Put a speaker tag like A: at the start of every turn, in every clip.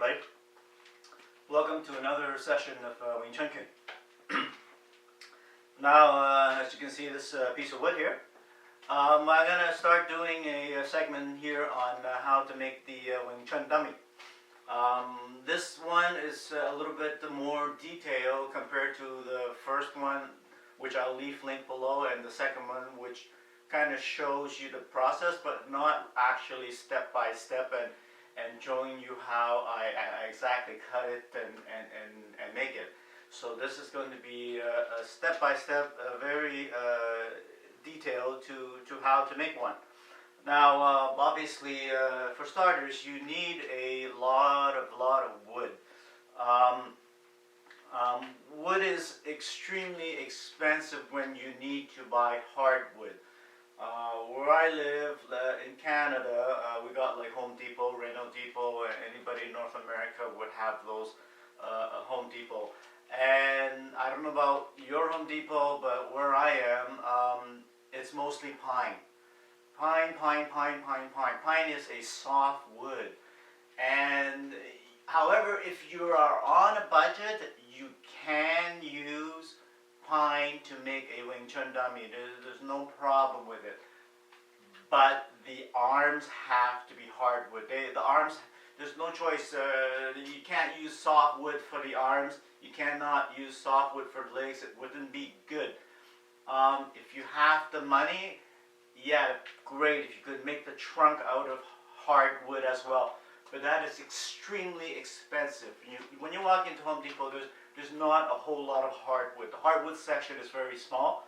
A: everybody. Welcome to another session of Wing Chun. Now, as you can see this piece of wood here, I'm going to start doing a segment here on how to make the Wing Chun Dummy. This one is a little bit more detailed compared to the first one, which I'll leave link below, and the second one, which kind of shows you the process, but not actually step by step and showing you how I exactly cut it and make it. So this is going to be a step by step, very detailed to how to make one. Now, obviously, for starters, you need a lot of wood. Wood is extremely expensive when you need to buy hardwood. Where I live in Canada, we got like Home Depot, Renault Depot, and anybody in North America would have those Home Depot. And I don't know about your Home Depot, but where I am, it's mostly pine. Pine is a soft wood. And however, if you are on a budget, you can use pine to make a Wing Chun Dummy. There's no problem with it. But the arms have to be hardwood. The arms, there's no choice. You can't use soft wood for the arms. You cannot use soft wood for the legs. It wouldn't be good. If you have the money, yeah, great. If you could make the trunk out of hardwood as well. But that is extremely expensive. When you walk into Home Depot, there's not a whole lot of hardwood. The hardwood section is very small,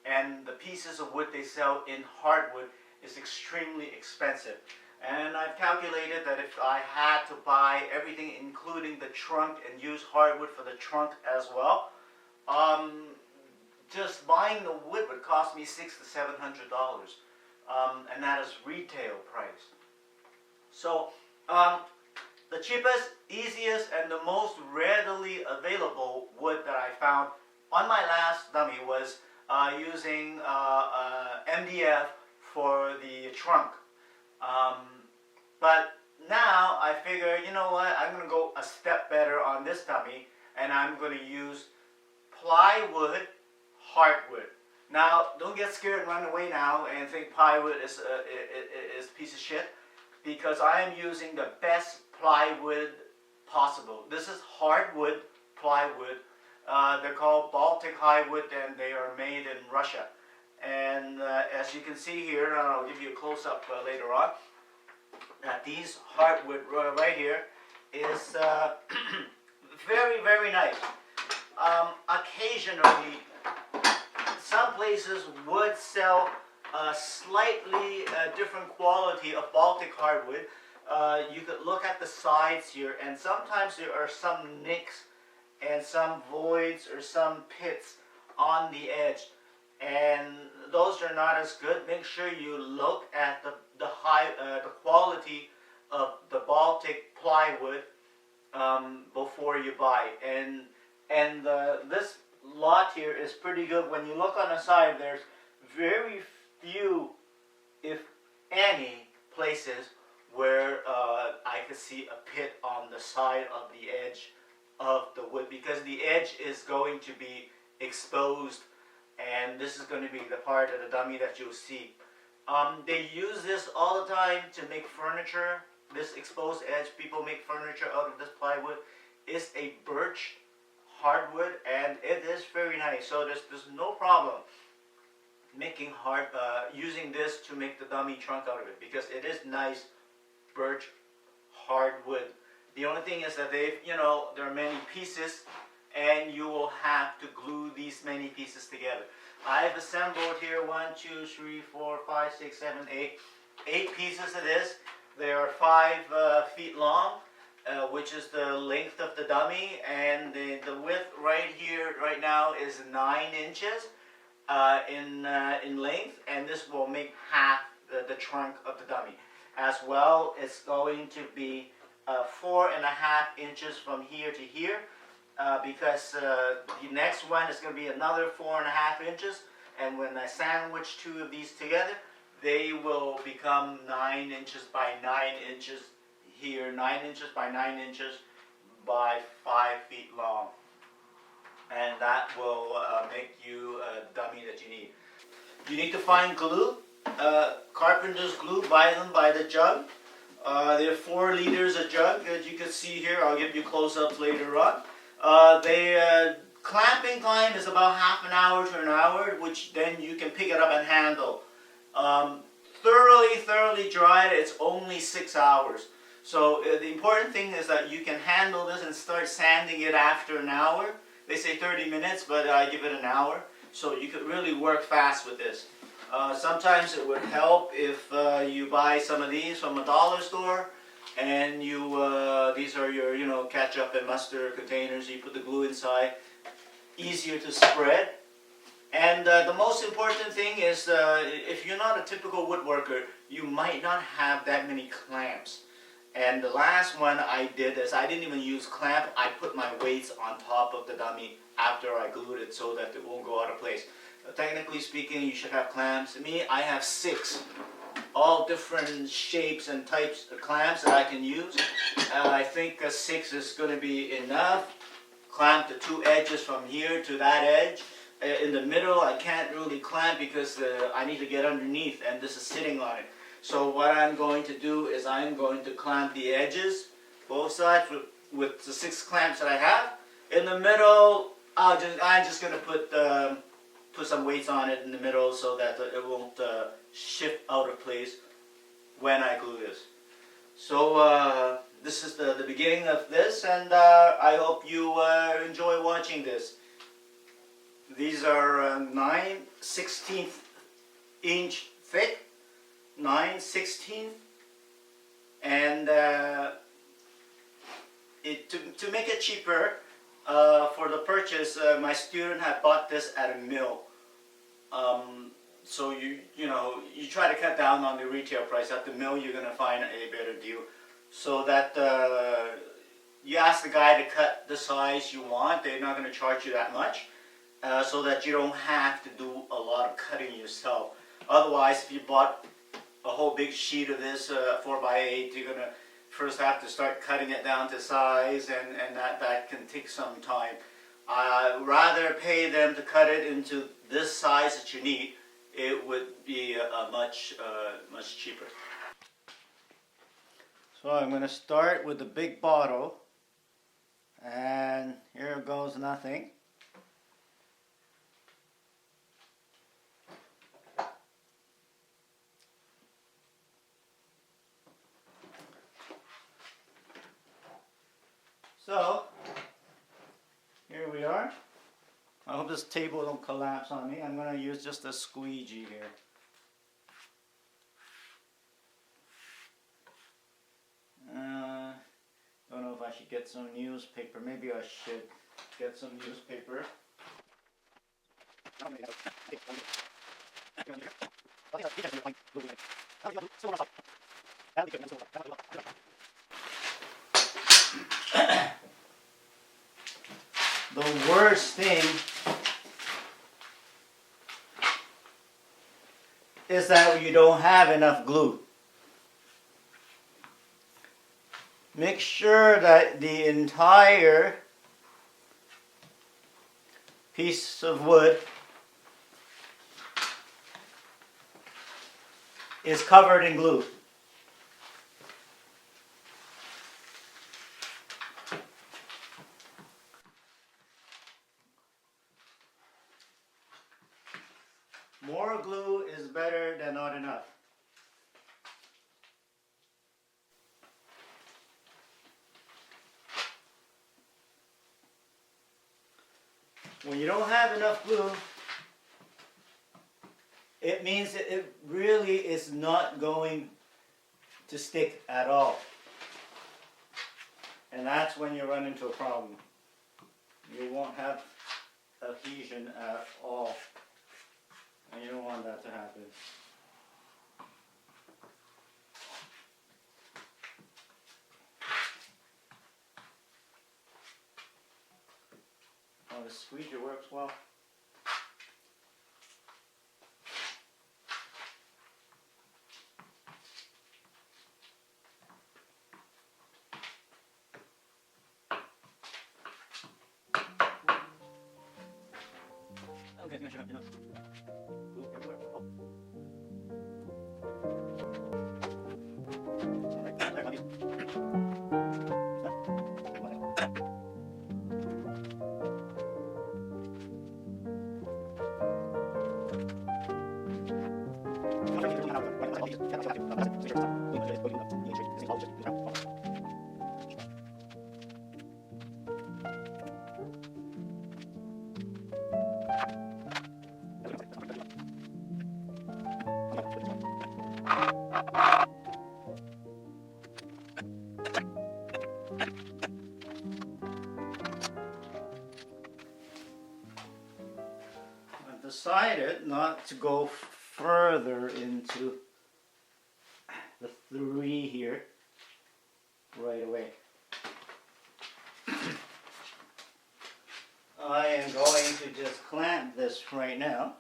A: and the pieces of wood they sell in hardwood is extremely expensive. And I've calculated that if I had to buy everything, including the trunk, and use hardwood for the trunk as well, just buying the wood would cost me $600 to $700, and that is retail price. So the cheapest, easiest, and the most readily available wood that I found on my last dummy was using MDF for the trunk. But now I figure, you know what, I'm going to go a step better on this dummy, and I'm going to use plywood, hardwood. Now, don't get scared and run away now and think plywood is a piece of shit, because I am using the best plywood possible. This is hardwood plywood. They're called Baltic hardwood, and they are made in Russia. And as you can see here, and I'll give you a close-up later on, that these hardwood right here is very nice. Occasionally, some places would sell a slightly different quality of Baltic hardwood. You could look at the sides here, and sometimes there are some nicks and some voids or some pits on the edge, and those are not as good. Make sure you look at the quality of the Baltic plywood before you buy. And this lot here is pretty good. When you look on the side, there's very few, if any, places where I could see a pit on the side of the edge of the wood, because the edge is going to be exposed, and this is going to be the part of the dummy that you'll see. They use this all the time to make furniture. This exposed edge, people make furniture out of this plywood. It's a birch hardwood, and it is very nice. So there's no problem making using this to make the dummy trunk out of it, because it is nice birch hardwood. The only thing is that there are many pieces, and you will have to glue these many pieces together. I've assembled here 1, 2, 3, 4, 5, 6, 7, 8 pieces of this. They are 5 feet long, which is the length of the dummy, and the width right here, right now, is 9 inches in length, and this will make half the trunk of the dummy. As well, it's going to be 4.5 inches from here to here, because the next one is going to be another 4.5 inches, and when I sandwich 2 of these together, they will become 9 inches by 9 inches here 9 inches by 9 inches by 5 feet long. And that will make you a dummy that you need. You need to find glue. Carpenter's glue, buy them by the jug. They're 4 liters a jug, as you can see here. I'll give you close-ups later on. Clamping time is about half an hour to an hour, which then you can pick it up and handle. Thoroughly dried, it's only 6 hours. So the important thing is that you can handle this and start sanding it after an hour. They say 30 minutes, but I give it an hour. So you could really work fast with this. Sometimes it would help if you buy some of these from a dollar store, and these are your ketchup and mustard containers. You put the glue inside, easier to spread. And the most important thing is if you're not a typical woodworker, you might not have that many clamps. And the last one I did is I didn't even use clamp. I put my weights on top of the dummy after I glued it so that it won't go out of place. Technically speaking, you should have clamps. Me, I have 6. All different shapes and types of clamps that I can use. I think 6 is going to be enough. Clamp the 2 edges from here to that edge. In the middle, I can't really clamp because I need to get underneath and this is sitting on it. So what I'm going to do is I'm going to clamp the edges, both sides, with the 6 clamps that I have. In the middle, I'm just going to put some weights on it in the middle so that it won't shift out of place when I glue this. So this is the beginning of this, and I hope you enjoy watching this. These are 9/16 inch thick, 9/16, and to make it cheaper for the purchase, my student had bought this at a mill. So you try to cut down on the retail price. At the mill, you're going to find a better deal. So that you ask the guy to cut the size you want. They're not going to charge you that much. So that you don't have to do a lot of cutting yourself. Otherwise, if you bought a whole big sheet of this 4x8, you're going to first have to start cutting it down to size, and that can take some time. Rather pay them to cut it into this size that you need. It would be much cheaper. So I'm going to start with the big bottle, and here goes nothing. So, here we are. I hope this table don't collapse on me. I'm going to use just a squeegee here. Don't know if I should get some newspaper. Maybe I should get some newspaper. The worst thing is that you don't have enough glue. Make sure that the entire piece of wood is covered in glue. More glue is better than not enough. When you don't have enough glue, it means that it really is not going to stick at all. And that's when you run into a problem. You won't have adhesion at all. And you don't want that to happen. Oh, the squeegee works well. I've decided not to go further into the 3 here right away. I am going to just clamp this right now.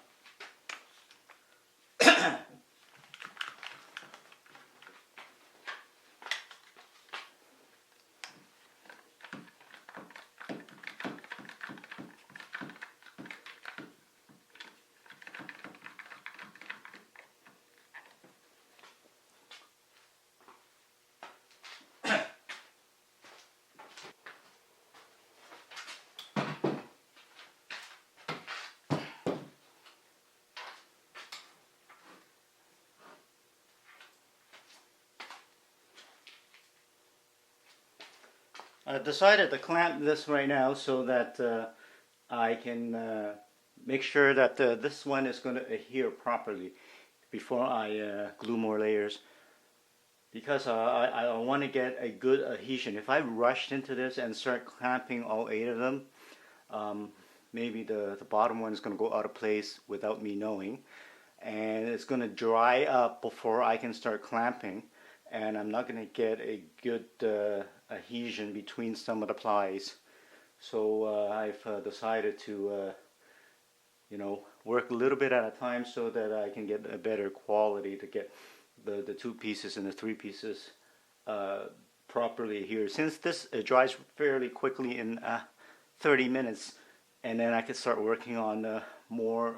A: I've decided to clamp this right now so that I can make sure that this one is going to adhere properly before I glue more layers, because I want to get a good adhesion. If I rushed into this and start clamping all 8 of them, maybe the bottom one is going to go out of place without me knowing, and it's going to dry up before I can start clamping, and I'm not going to get a good adhesion between some of the plies. So I've decided to work a little bit at a time so that I can get a better quality, to get the 2 pieces and the 3 pieces properly here. Since this dries fairly quickly in 30 minutes, and then I can start working on more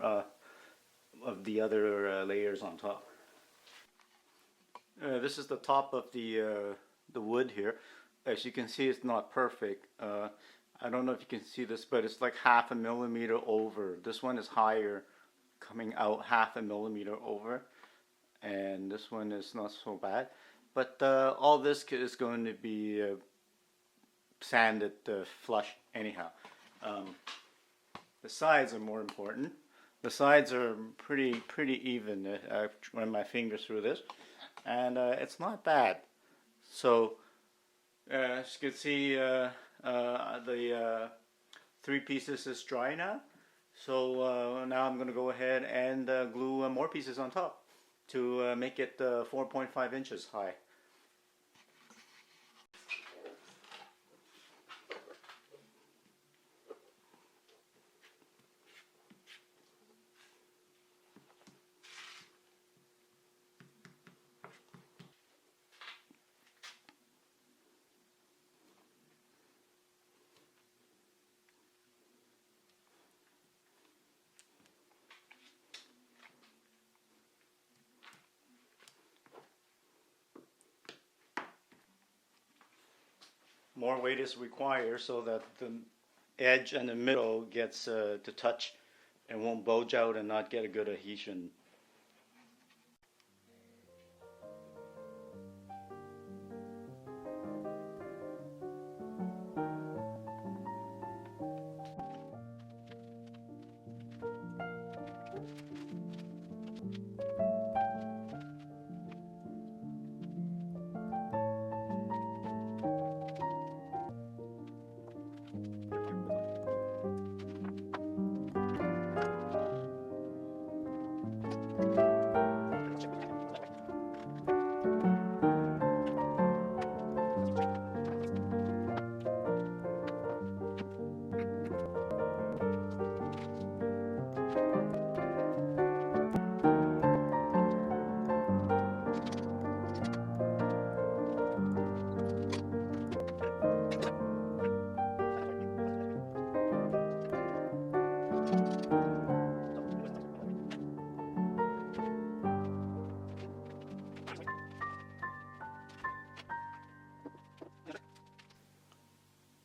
A: of the other layers on top. This is the top of the wood here. As you can see, it's not perfect. I don't know if you can see this, but it's like 1/2 millimeter over. This one is higher, coming out 1/2 millimeter over, and this one is not so bad. But all this is going to be sanded flush anyhow. The sides are more important. The sides are pretty even. I've run my fingers through this, and it's not bad. So as you can see, the 3 pieces is dry now. So now I'm going to go ahead and glue more pieces on top to make it 4.5 inches high. More weight is required so that the edge and the middle gets to touch and won't bulge out and not get a good adhesion.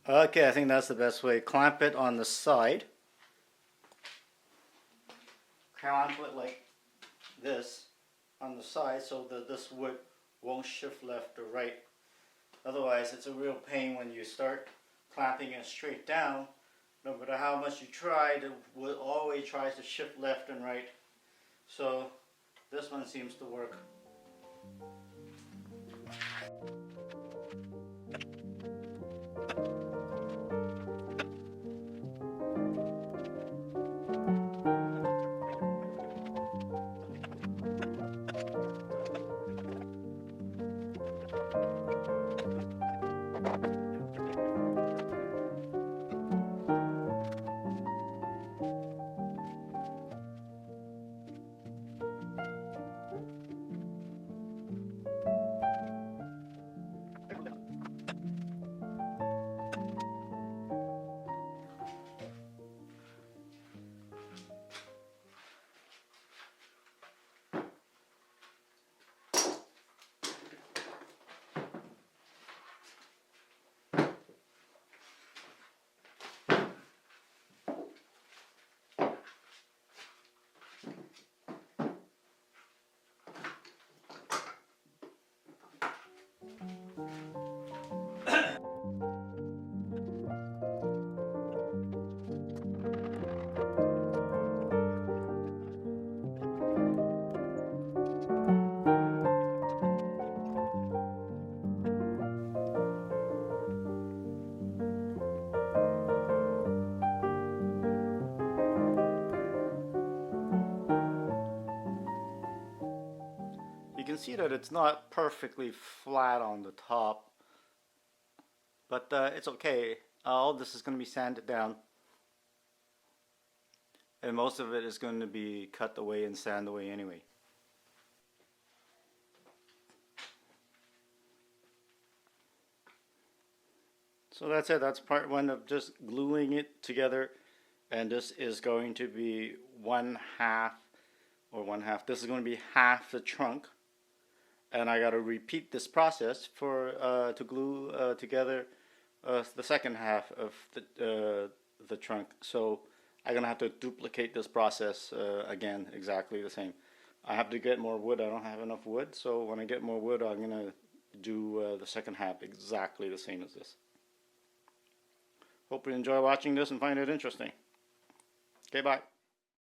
A: Okay, I think that's the best way. Clamp it on the side. Clamp it like this on the side so that this wood won't shift left or right. Otherwise, it's a real pain when you start clamping it straight down. No matter how much you try, the wood always tries to shift left and right. So this one seems to work. You can see that it's not perfectly flat on the top, but it's okay. All this is going to be sanded down, and most of it is going to be cut away and sanded away anyway. So that's it. That's part one of just gluing it together, and this is going to be one half. This is going to be half the trunk, and I got to repeat this process for to glue together the second half of the trunk. So I'm gonna have to duplicate this process again, exactly the same. I have to get more wood. I don't have enough wood, so when I get more wood, I'm gonna do the second half exactly the same as this. Hope you enjoy watching this and find it interesting. Okay, bye.